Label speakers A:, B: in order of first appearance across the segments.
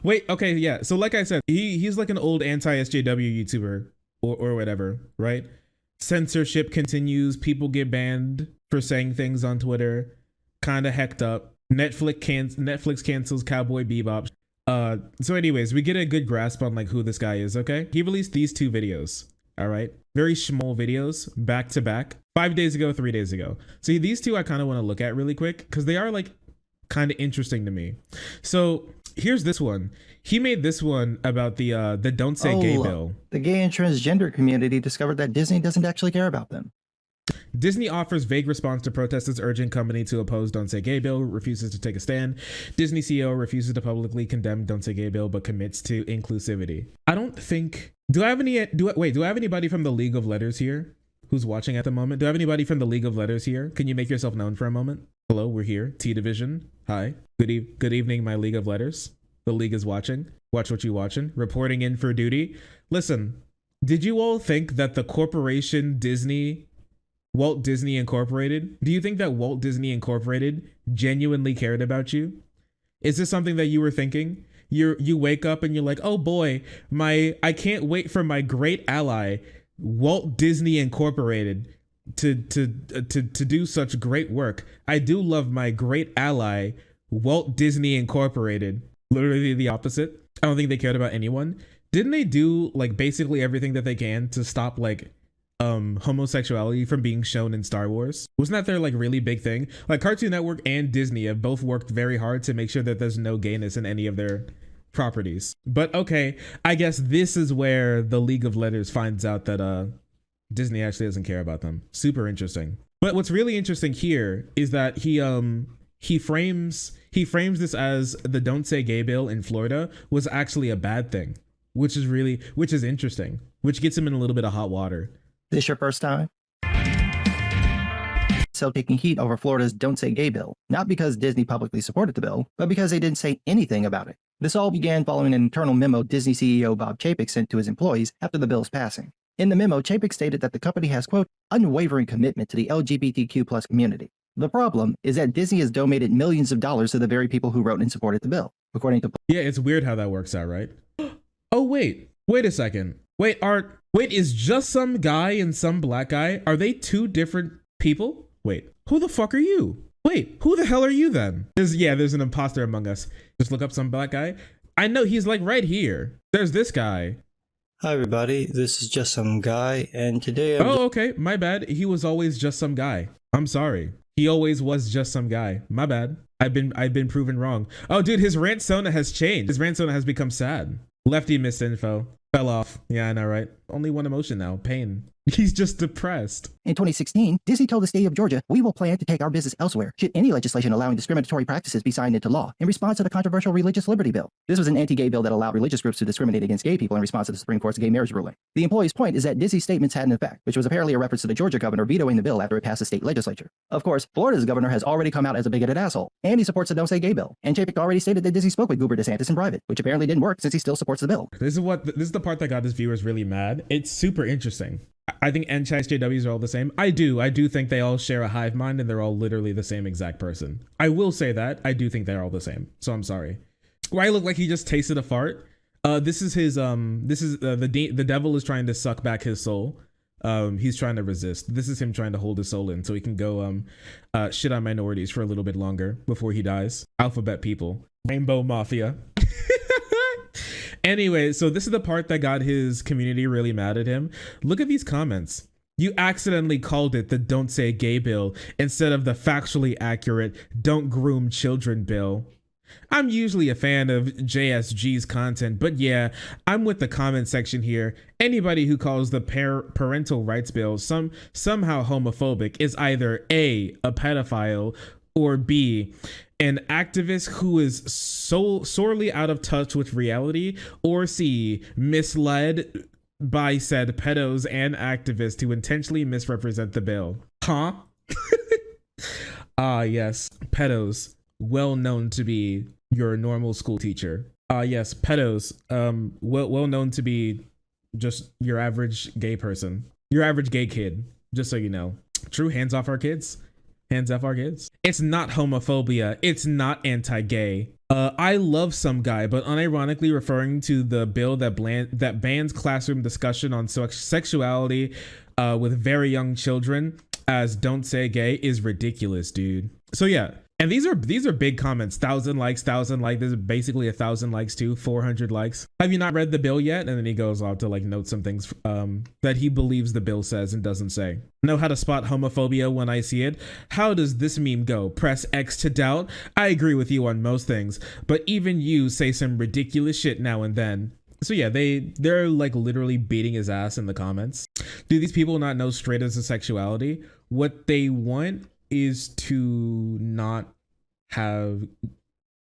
A: Wait, okay, yeah. So like I said, he's like an old anti-SJW YouTuber or whatever, right? Censorship continues. People get banned for saying things on Twitter. Kind of hecked up. Netflix cancels Cowboy Bebop. So anyways, we get a good grasp on like who this guy is. Okay, he released these two videos. All right, very small videos back to back. 5 days ago, 3 days ago. So these two I kind of want to look at really quick because they are like kind of interesting to me. So here's this one. He made this one about the Don't Say Gay bill.
B: The gay and transgender community discovered that Disney doesn't actually care about them.
A: Disney offers vague response to protesters urging company to oppose Don't Say Gay bill, refuses to take a stand. Disney CEO refuses to publicly condemn Don't Say Gay bill, but commits to inclusivity. I don't think. Do I have anybody from the League of Letters here who's watching at the moment? Do I have anybody from the League of Letters here? Can you make yourself known for a moment? Hello, we're here. T Division. Hi. Good evening, my League of Letters. The League is watching. Watch what you watching. Reporting in for duty. Listen, did you all think that the corporation Walt Disney Incorporated, do you think that Walt Disney Incorporated genuinely cared about you? Is this something that you were thinking? You wake up and you're like, oh boy, I can't wait for my great ally, Walt Disney Incorporated, to do such great work. I do love my great ally, Walt Disney Incorporated. Literally the opposite. I don't think they cared about anyone. Didn't they do like basically everything that they can to stop like homosexuality from being shown in Star Wars? Wasn't that their like really big thing? Like Cartoon Network and Disney have both worked very hard to make sure that there's no gayness in any of their properties. But okay, I guess this is where the League of Letters finds out that Disney actually doesn't care about them. Super interesting. But what's really interesting here is that he frames this as the Don't Say Gay bill in Florida was actually a bad thing, which is interesting, which gets him in a little bit of hot water.
B: This your first time? So taking heat over Florida's Don't Say Gay bill, not because Disney publicly supported the bill, but because they didn't say anything about it. This all began following an internal memo Disney CEO Bob Chapek sent to his employees after the bill's passing. In the memo, Chapek stated that the company has, quote, unwavering commitment to the LGBTQ+ community. The problem is that Disney has donated millions of dollars to the very people who wrote and supported the bill, according to...
A: Yeah, it's weird how that works out, right? Oh, wait a second. Wait, is just some guy and some black guy, are they two different people? Wait, who the fuck are you? Wait, who the hell are you then? There's an imposter among us. Just look up some black guy. I know he's like right here. There's this guy.
C: Hi everybody, this is just some guy, and today
A: okay, my bad. He was always just some guy. I'm sorry. He always was just some guy. My bad. I've been proven wrong. Oh dude, his rant sona has changed. His rant sona has become sad. Lefty missed info. Fell off. Yeah, I know, right? Only one emotion now. Pain. He's just depressed.
B: In 2016, Disney told the state of Georgia, we will plan to take our business elsewhere should any legislation allowing discriminatory practices be signed into law in response to the controversial religious liberty bill. This was an anti-gay bill that allowed religious groups to discriminate against gay people in response to the Supreme Court's gay marriage ruling. The employee's point is that Disney's statements had an effect, which was apparently a reference to the Georgia governor vetoing the bill after it passed the state legislature. Of course, Florida's governor has already come out as a bigoted asshole, and he supports the Don't Say Gay bill. And Chapek already stated that Disney spoke with Goober DeSantis in private, which apparently didn't work since he still supports the bill.
A: This is the part that got his viewers really mad. It's super interesting. I think NCHJWs are all the same. I do think they all share a hive mind and they're all literally the same exact person. I will say that. I do think they're all the same. So I'm sorry. Why look like he just tasted a fart? This is the devil is trying to suck back his soul. He's trying to resist. This is him trying to hold his soul in so he can go shit on minorities for a little bit longer before he dies. Alphabet people. Rainbow Mafia. Anyway, so this is the part that got his community really mad at him. Look at these comments. You accidentally called it the Don't Say Gay bill instead of the factually accurate Don't Groom Children bill. I'm usually a fan of JSG's content, but yeah, I'm with the comment section here. Anybody who calls the parental rights bill somehow homophobic is either A, a pedophile, or B, an activist who is so sorely out of touch with reality, or C, misled by said pedos and activists who intentionally misrepresent the bill. Huh? Yes, pedos, well known to be your normal school teacher. Yes, pedos, well known to be just your average gay person, your average gay kid, just so you know. True, hands off our kids. Hands off our kids. It's not homophobia. It's not anti-gay. I love some guy, but unironically referring to the bill that bans classroom discussion on sexuality with very young children as don't say gay is ridiculous, dude. So yeah. And these are big comments. 1,000 likes, 1,000 likes. This is basically 1,000 likes too. 400 likes. Have you not read the bill yet? And then he goes on to like note some things that he believes the bill says and doesn't say. Know how to spot homophobia when I see it. How does this meme go? Press X to doubt. I agree with you on most things, but even you say some ridiculous shit now and then. So yeah, they're like literally beating his ass in the comments. Do these people not know straight as a sexuality? What they want is to not have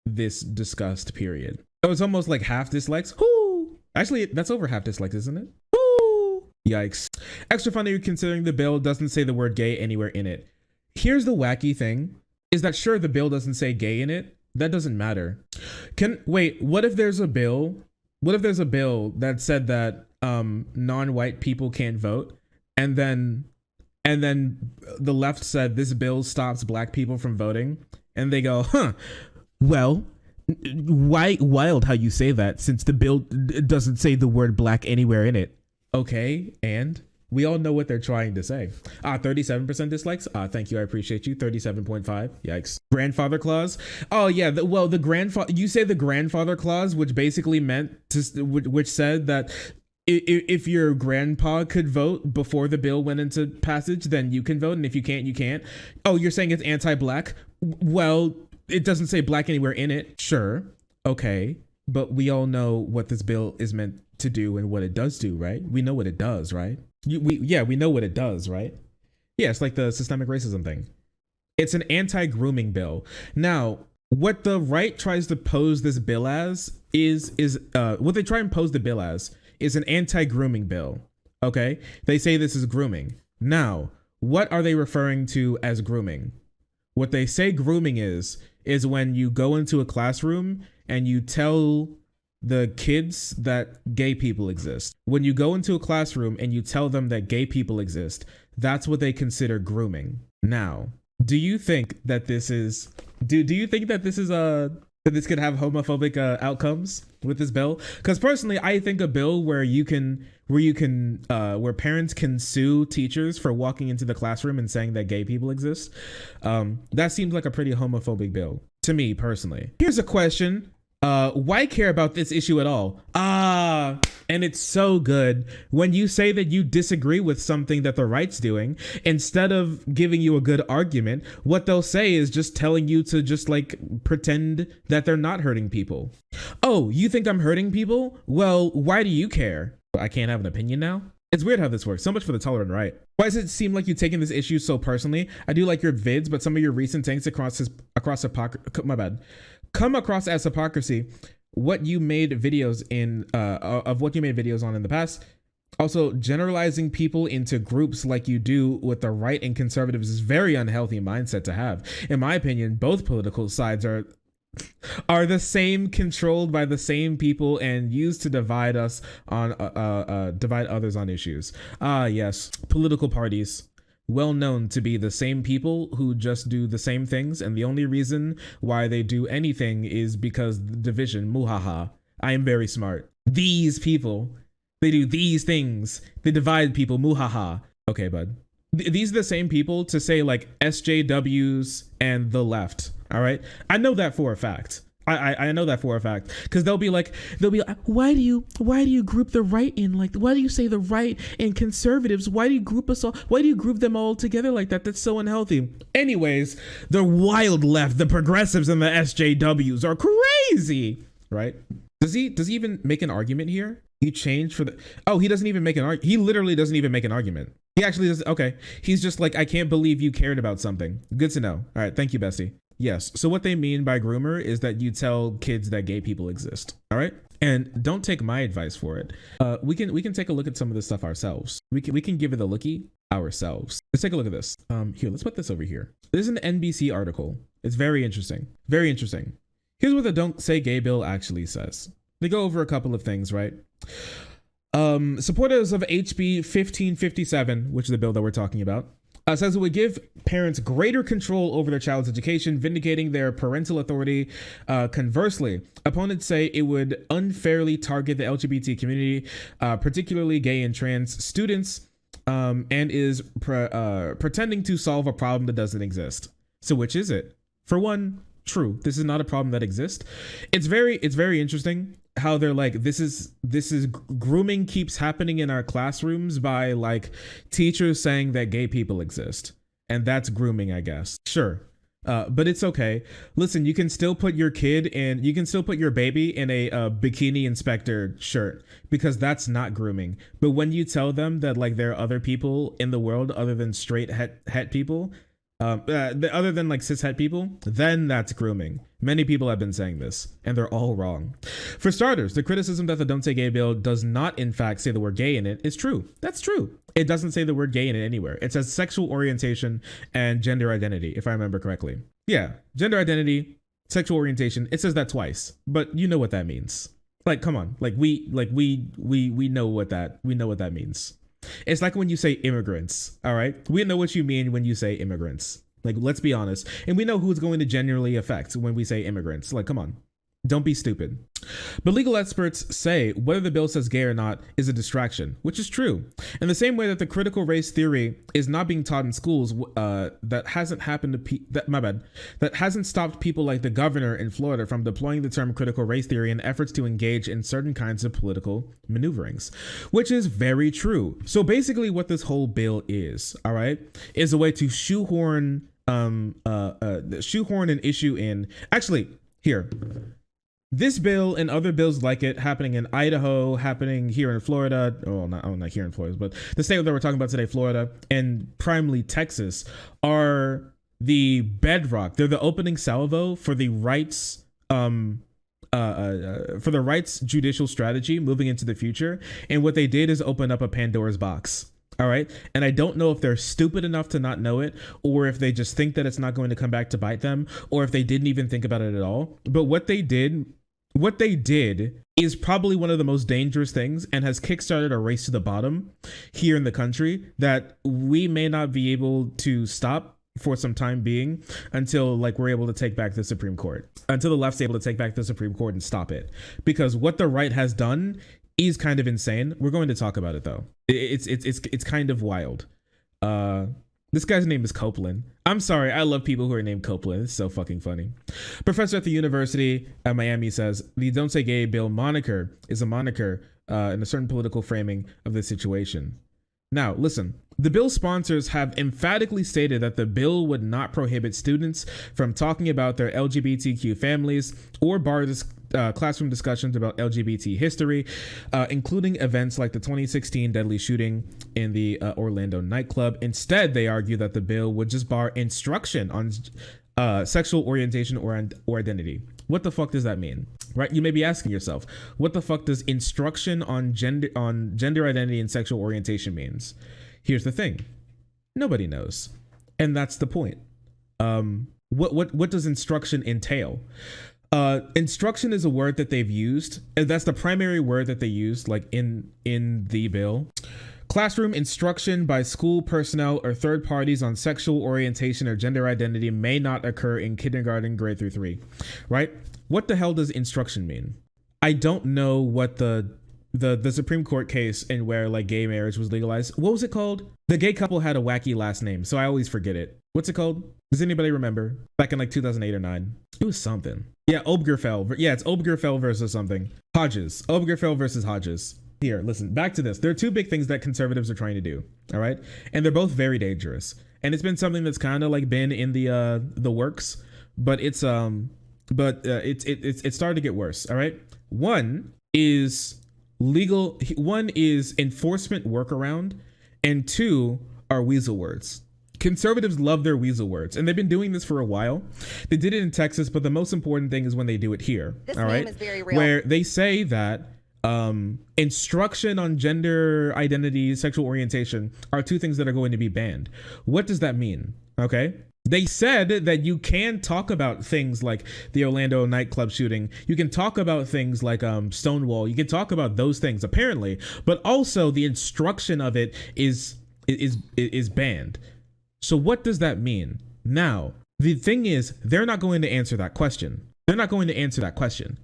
A: this discussed, period. So it's almost like half dislikes. Whoo! Actually, that's over half dislikes, isn't it? Whoo! Yikes. Extra funny considering the bill doesn't say the word gay anywhere in it. Here's the wacky thing, is that sure, the bill doesn't say gay in it. That doesn't matter. What if there's a bill that said that non-white people can't vote, and then the left said this bill stops black people from voting, and they go, well, why wild how you say that since the bill doesn't say the word black anywhere in it. Okay, and we all know what they're trying to say. 37% dislikes. Thank you, I appreciate you. 37.5. Yikes. Grandfather clause. Oh yeah, the grandfather. You say the grandfather clause, which basically meant which said that if your grandpa could vote before the bill went into passage, then you can vote, and if you can't, you can't. Oh, you're saying it's anti-black? Well, it doesn't say black anywhere in it. Sure, okay, but we all know what this bill is meant to do and what it does do, right? We know what it does, right? We know what it does, right? Yeah, it's like the systemic racism thing. It's an anti-grooming bill. Now, what the right tries to pose this bill as is what they try and pose the bill as is an anti-grooming bill. Okay, they say this is grooming. Now, what are they referring to as grooming? What they say grooming is when you go into a classroom and you tell the kids that gay people exist. When you go into a classroom and you tell them that gay people exist, that's what they consider grooming. Now, do you think that this is that this could have homophobic outcomes with this bill? Because personally, I think a bill where parents can sue teachers for walking into the classroom and saying that gay people exist, that seems like a pretty homophobic bill to me personally. Here's a question. Why care about this issue at all? And it's so good when you say that you disagree with something that the right's doing, instead of giving you a good argument, what they'll say is just telling you to just like pretend that they're not hurting people. Oh, you think I'm hurting people? Well, why do you care? I can't have an opinion now? It's weird how this works. So much for the tolerant right. Why does it seem like you're taking this issue so personally? I do like your vids, but some of your recent takes come across as hypocrisy. What you made videos on in the past. Also, generalizing people into groups like you do with the right and conservatives is very unhealthy mindset to have. In my opinion, both political sides are the same, controlled by the same people and used to divide us on divide others on issues. Yes, political parties, well known to be the same people who just do the same things, and the only reason why they do anything is because division. Muhaha. I am very smart. These people, they do these things. They divide people. Muhaha. Okay, bud. These are the same people to say like SJWs and the left. All right, I know that for a fact. I know that for a fact, because they'll be like, why do you group the right in, like, why do you say the right and conservatives? Why do you group us all? Why do you group them all together like that? That's so unhealthy. Anyways, the wild left, the progressives and the SJWs are crazy, right? Does he even make an argument here? He changed for the, oh, he doesn't even make an argument. He literally doesn't even make an argument. He actually does. Okay. He's just like, I can't believe you cared about something. Good to know. All right. Thank you, Bessie. Yes. So what they mean by groomer is that you tell kids that gay people exist. All right. And don't take my advice for it. We can take a look at some of this stuff ourselves. We can give it a lookie ourselves. Let's take a look at this. Here, let's put this over here. This is an NBC article. It's very interesting. Very interesting. Here's what the Don't Say Gay bill actually says. They go over a couple of things, right? Supporters of HB 1557, which is the bill that we're talking about, Says it would give parents greater control over their child's education, vindicating their parental authority. Conversely, opponents say it would unfairly target the LGBT community, particularly gay and trans students, and is pretending to solve a problem that doesn't exist. So which is it? For one, true, this is not a problem that exists. It's very interesting how they're like, this is grooming keeps happening in our classrooms by like teachers saying that gay people exist, and that's grooming, I guess. Sure. But it's okay. Listen, you can still put your kid and you can still put your baby in a bikini inspector shirt, because that's not grooming. But when you tell them that like there are other people in the world other than straight het people, other than like cis het people, then that's grooming. Many people have been saying this, and they're all wrong. For starters, the criticism that the Don't Say Gay bill does not in fact say the word gay in it is true. That's true. It doesn't say the word gay in it anywhere. It says sexual orientation and gender identity, if I remember correctly. Yeah, gender identity, sexual orientation. It says that twice, but you know what that means. Like, come on, we know what that means. It's like when you say immigrants, all right? We know what you mean when you say immigrants. Like, let's be honest. And we know who it's going to genuinely affect when we say immigrants. Like, come on. Don't be stupid. But legal experts say whether the bill says gay or not is a distraction, which is true. In the same way that the critical race theory is not being taught in schools, that hasn't stopped people like the governor in Florida from deploying the term critical race theory in efforts to engage in certain kinds of political maneuverings, which is very true. So basically what this whole bill is, all right, is a way to shoehorn an issue in. Actually, here. This bill and other bills like it happening in Idaho, happening here in Florida, not here in Florida, but the state that we're talking about today, Florida, and primarily Texas, are the bedrock. They're the opening salvo for the rights judicial strategy moving into the future. And what they did is open up a Pandora's box. All right. And I don't know if they're stupid enough to not know it, or if they just think that it's not going to come back to bite them, or if they didn't even think about it at all. But what they did is probably one of the most dangerous things, and has kickstarted a race to the bottom here in the country that we may not be able to stop for some time being, until like we're able to take back the Supreme Court, until the left's able to take back the Supreme Court and stop it. Because what the right has done is kind of insane. We're going to talk about it though. It's kind of wild. This guy's name is Copeland. I'm sorry, I love people who are named Copeland. It's so fucking funny. Professor at the University of Miami says the Don't Say Gay bill moniker is a moniker in a certain political framing of the situation. Now, listen, the bill's sponsors have emphatically stated that the bill would not prohibit students from talking about their LGBTQ families or bar classroom discussions about LGBT history, including events like the 2016 deadly shooting in the Orlando nightclub. Instead, they argue that the bill would just bar instruction on sexual orientation or identity. What the fuck does that mean? Right? You may be asking yourself, what the fuck does instruction on gender identity and sexual orientation means? Here's the thing. Nobody knows. And that's the point. What does instruction entail? Instruction is a word that they've used, and that's the primary word that they used, like in the bill. Classroom instruction by school personnel or third parties on sexual orientation or gender identity may not occur in kindergarten grade through 3, right? What the hell does instruction mean? I don't know what the Supreme Court case in where like gay marriage was legalized. What was it called? The gay couple had a wacky last name, so I always forget it. What's it called? Does anybody remember? Back in like 2008 or 9. It was something. Yeah, Obergefell. Yeah, it's Obergefell versus something. Hodges. Obergefell versus Hodges. Here, listen, back to this. There are two big things that conservatives are trying to do, all right? And they're both very dangerous. And it's been something that's kind of like been in the works, but it's starting to get worse, all right? One is enforcement workaround, and two are weasel words. Conservatives love their weasel words, and they've been doing this for a while. They did it in Texas, but the most important thing is when they do it here, all right? This name is very real. Where they say that instruction on gender identity, sexual orientation are two things that are going to be banned. What does that mean? Okay. They said that you can talk about things like the Orlando nightclub shooting. You can talk about things like Stonewall. You can talk about those things apparently, but also the instruction of it is banned. So what does that mean? Now, the thing is, they're not going to answer that question. They're not going to answer that question.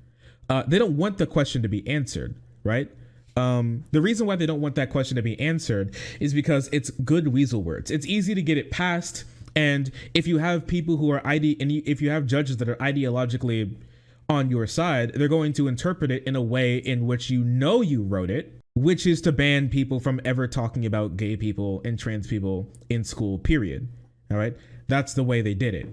A: They don't want the question to be answered, right? The reason why they don't want that question to be answered is because it's good weasel words. It's easy to get it passed. And if you have people who are if you have judges that are ideologically on your side, they're going to interpret it in a way in which you know you wrote it, which is to ban people from ever talking about gay people and trans people in school, period. All right. That's the way they did it.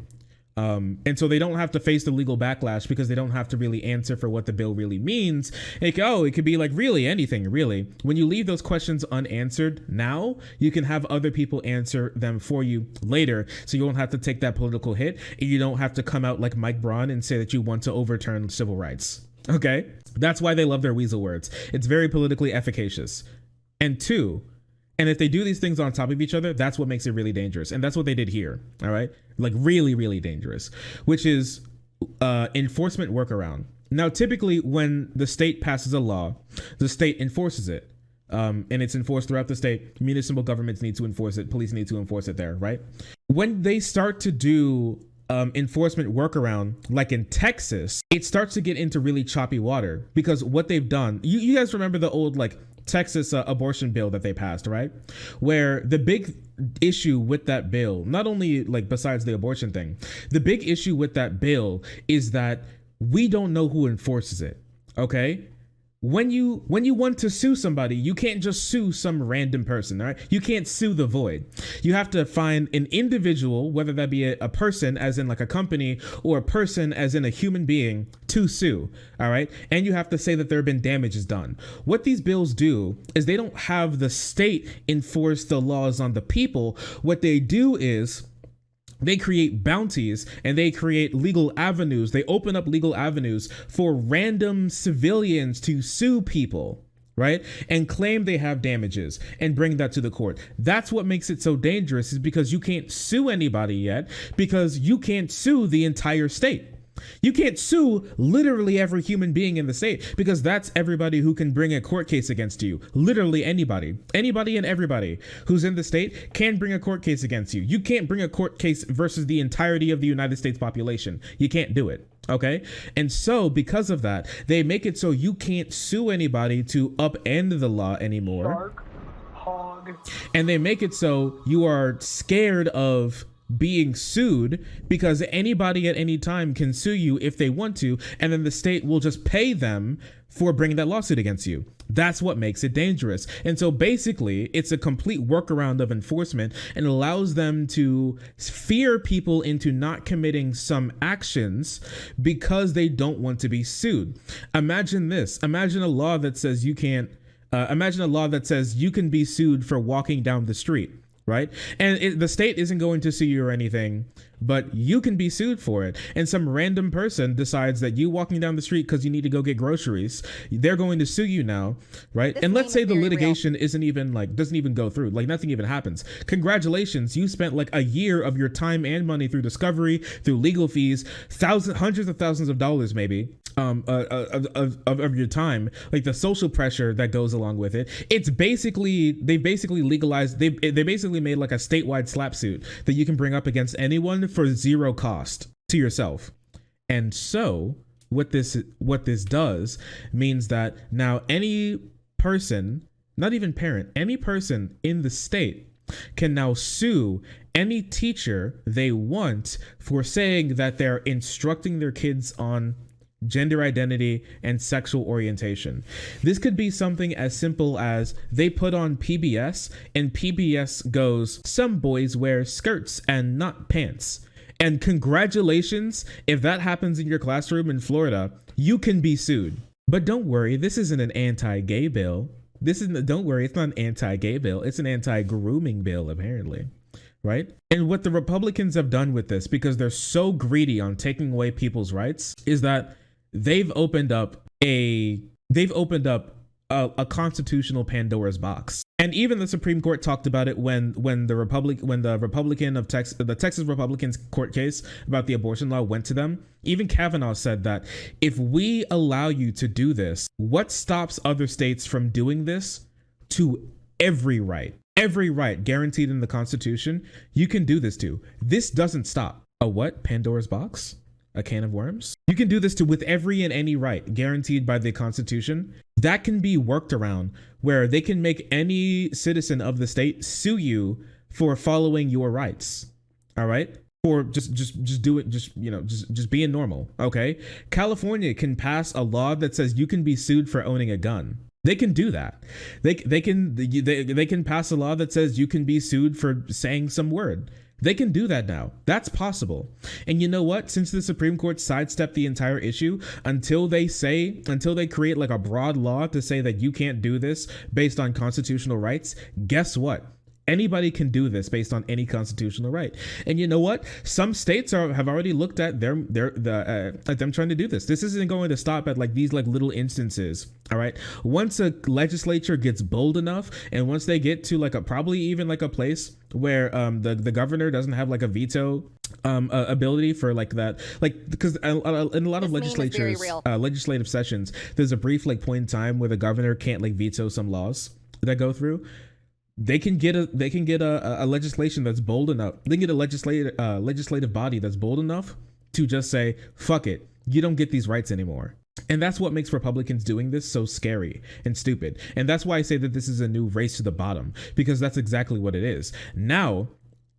A: And so they don't have to face the legal backlash because they don't have to really answer for what the bill really means. Like, it could be like really anything, really. When you leave those questions unanswered now, you can have other people answer them for you later. So you won't have to take that political hit, and you don't have to come out like Mike Braun and say that you want to overturn civil rights. Okay? That's why they love their weasel words. It's very politically efficacious. And two, and if they do these things on top of each other, that's what makes it really dangerous. And that's what they did here. All right. Like really, really dangerous, which is enforcement workaround. Now, typically when the state passes a law, the state enforces it. And it's enforced throughout the state. Municipal governments need to enforce it. Police need to enforce it there. Right. When they start to do enforcement workaround, like in Texas, it starts to get into really choppy water because what they've done, you guys remember the old like Texas abortion bill that they passed, right? Where the big issue with that bill, not only like besides the abortion thing, the big issue with that bill is that we don't know who enforces it. Okay. When you want to sue somebody, you can't just sue some random person, all right? You can't sue the void. You have to find an individual, whether that be a person as in like a company or a person as in a human being to sue, all right? And you have to say that there have been damages done. What these bills do is they don't have the state enforce the laws on the people. What they do is they create bounties and they create legal avenues. They open up legal avenues for random civilians to sue people, right? And claim they have damages and bring that to the court. That's what makes it so dangerous, is because you can't sue anybody yet, because you can't sue the entire state. You can't sue literally every human being in the state, because that's everybody who can bring a court case against you. Literally anybody and everybody who's in the state can bring a court case against you. You can't bring a court case versus the entirety of the United States population. You can't do it. Okay. And so because of that, they make it so you can't sue anybody to upend the law anymore.
D: Dark hog.
A: And they make it so you are scared of being sued, because anybody at any time can sue you if they want to, and then the state will just pay them for bringing that lawsuit against you. That's what makes it dangerous. And so basically it's a complete workaround of enforcement and allows them to fear people into not committing some actions because they don't want to be sued. Imagine this. Imagine a law that says you can't imagine a law that says you can be sued for walking down the street. Right. And the state isn't going to sue you or anything, but you can be sued for it. And some random person decides that you walking down the street because you need to go get groceries, they're going to sue you now. Right. And let's say the litigation doesn't even go through, like nothing even happens. Congratulations. You spent like a year of your time and money through discovery, through legal fees, hundreds of thousands of dollars, maybe. Of your time, like the social pressure that goes along with it. They basically legalized, they basically made like a statewide slap suit that you can bring up against anyone for zero cost to yourself. And so what this does means that now any person, not even parent, any person in the state can now sue any teacher they want for saying that they're instructing their kids on gender identity and sexual orientation. This could be something as simple as they put on PBS and PBS goes, "Some boys wear skirts and not pants." And congratulations, if that happens in your classroom in Florida, you can be sued. But don't worry, this isn't an anti-gay bill. Don't worry, it's not an anti-gay bill. It's an anti-grooming bill, apparently. Right? And what the Republicans have done with this, because they're so greedy on taking away people's rights, is that they've opened up a constitutional Pandora's box. And even the Supreme Court talked about it when the Texas Republicans court case about the abortion law went to them. Even Kavanaugh said that if we allow you to do this, what stops other states from doing this to every right? Every right guaranteed in the Constitution, you can do this to. This doesn't stop. A what? Pandora's box? A can of worms? You can do this to with every and any right guaranteed by the Constitution. That can be worked around where they can make any citizen of the state sue you for following your rights. All right? Or just do it, just being normal. Okay? California can pass a law that says you can be sued for owning a gun. They can do that. They can pass a law that says you can be sued for saying some word. They can do that now. That's possible. And you know what? Since the Supreme Court sidestepped the entire issue until they create like a broad law to say that you can't do this based on constitutional rights, guess what? Anybody can do this based on any constitutional right. And you know what? Some states have already looked at them trying to do this. This isn't going to stop at like these like little instances. All right. Once a legislature gets bold enough, and once they get to like probably even like a place where the governor doesn't have like a veto ability for like that, like, because in a lot of legislatures, legislative sessions, there's a brief like point in time where the governor can't like veto some laws that go through. They can get a legislation that's bold enough. They can get a legislative body that's bold enough to just say, fuck it, you don't get these rights anymore. And that's what makes Republicans doing this so scary and stupid. And that's why I say that this is a new race to the bottom, because that's exactly what it is. Now,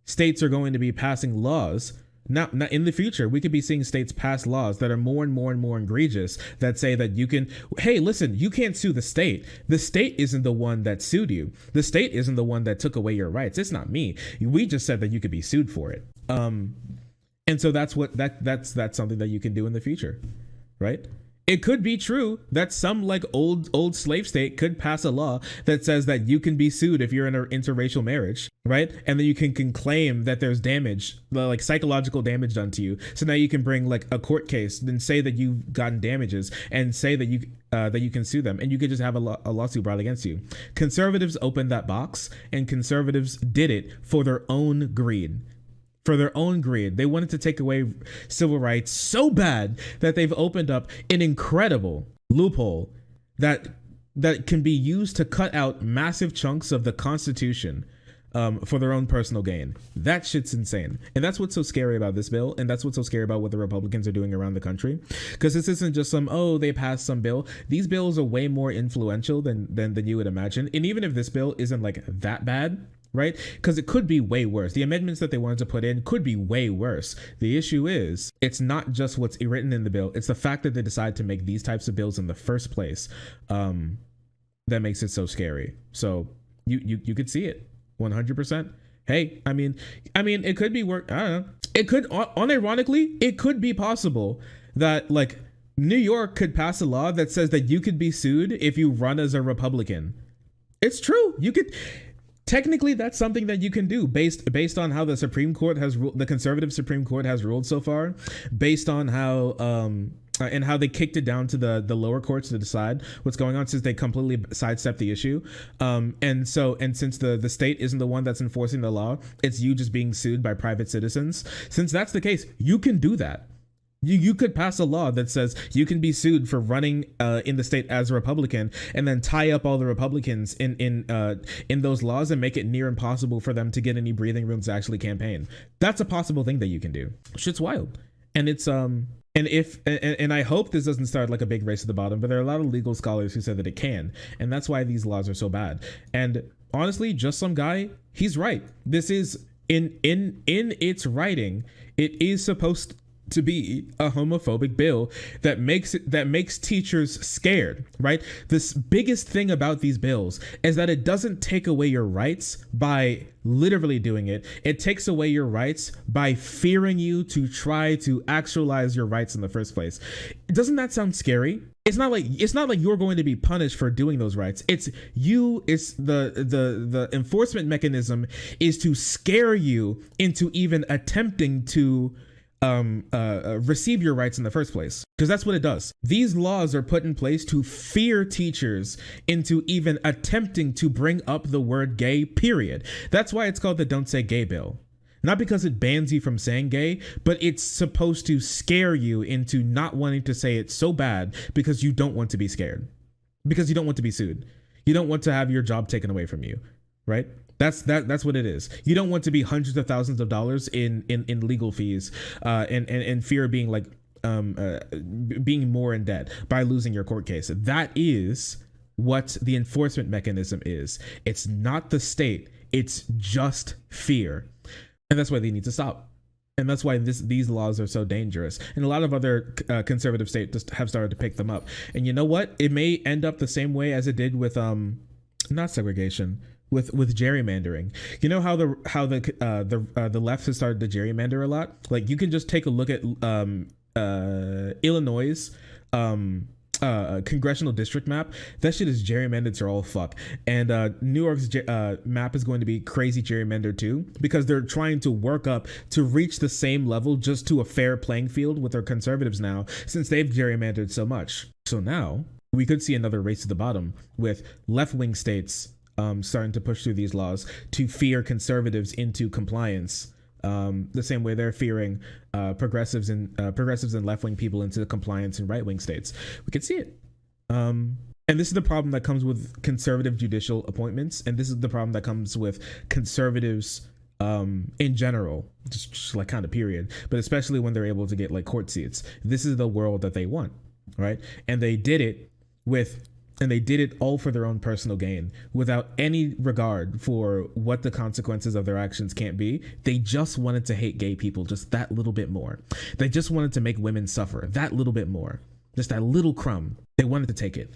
A: states are going to be passing laws. Now, in the future, we could be seeing states pass laws that are more and more and more egregious that say that you can, hey, listen, you can't sue the state. The state isn't the one that sued you. The state isn't the one that took away your rights. It's not me. We just said that you could be sued for it. And so that's something that you can do in the future, right? It could be true that some like old slave state could pass a law that says that you can be sued if you're in an interracial marriage, right? And then you can claim that there's damage, like psychological damage done to you. So now you can bring like a court case and say that you've gotten damages and say that you can sue them, and you could just have a lawsuit brought against you. Conservatives opened that box, and conservatives did it for their own greed. For their own greed. They wanted to take away civil rights so bad that they've opened up an incredible loophole that can be used to cut out massive chunks of the Constitution for their own personal gain. That shit's insane. And that's what's so scary about this bill. And that's what's so scary about what the Republicans are doing around the country. Because this isn't just they passed some bill. These bills are way more influential than you would imagine. And even if this bill isn't like that bad, right? Because it could be way worse. The amendments that they wanted to put in could be way worse. The issue is, it's not just what's written in the bill. It's the fact that they decide to make these types of bills in the first place that makes it so scary. So you could see it 100%. Hey, I mean, it could be work. I don't know. It could, unironically, it could be possible that like New York could pass a law that says that you could be sued if you run as a Republican. It's true. You could. Technically, that's something that you can do based on how the Supreme Court the conservative Supreme Court has ruled so far, based on how and how they kicked it down to the lower courts to decide what's going on, since they completely sidestepped the issue. And since the state isn't the one that's enforcing the law, it's you just being sued by private citizens. Since that's the case, you can do that. You could pass a law that says you can be sued for running in the state as a Republican, and then tie up all the Republicans in those laws and make it near impossible for them to get any breathing room to actually campaign. That's a possible thing that you can do. Shit's wild. And it's and I hope this doesn't start like a big race to the bottom, but there are a lot of legal scholars who said that it can, and that's why these laws are so bad. And honestly, just some guy, he's right. This is in its writing, it is supposed to be a homophobic bill that makes teachers scared, right? This biggest thing about these bills is that it doesn't take away your rights by literally doing it. It takes away your rights by fearing you to try to actualize your rights in the first place. Doesn't that sound scary? It's not like you're going to be punished for doing those rights. It's the enforcement mechanism is to scare you into even attempting to receive your rights in the first place, because that's what it does. These laws are put in place to fear teachers into even attempting to bring up the word gay, period. That's why it's called the Don't Say Gay bill. Not because it bans you from saying gay, but it's supposed to scare you into not wanting to say it so bad because you don't want to be scared, because you don't want to be sued. You don't want to have your job taken away from you. right? That's what it is. You don't want to be hundreds of thousands of dollars in legal fees, and fear of being like being more in debt by losing your court case. That is what the enforcement mechanism is. It's not the state. It's just fear, and that's why they need to stop. And that's why these laws are so dangerous. And a lot of other conservative states have started to pick them up. And you know what? It may end up the same way as it did with not segregation, with gerrymandering. You know how the left has started to gerrymander a lot. Like you can just take a look at Illinois' congressional district map. That shit is gerrymandered to all fuck. And New York's map is going to be crazy gerrymandered too, because they're trying to work up to reach the same level, just to a fair playing field with their conservatives now, since they've gerrymandered so much. So now we could see another race to the bottom with left-wing states starting to push through these laws to fear conservatives into compliance, the same way they're fearing progressives and left-wing people into compliance in right-wing states. We could see it. And this is the problem that comes with conservative judicial appointments, and this is the problem that comes with conservatives in general, just like kind of period, but especially when they're able to get like court seats. This is the world that they want, right? And they did it all for their own personal gain, without any regard for what the consequences of their actions can't be. They just wanted to hate gay people just that little bit more. They just wanted to make women suffer that little bit more. Just that little crumb. They wanted to take it.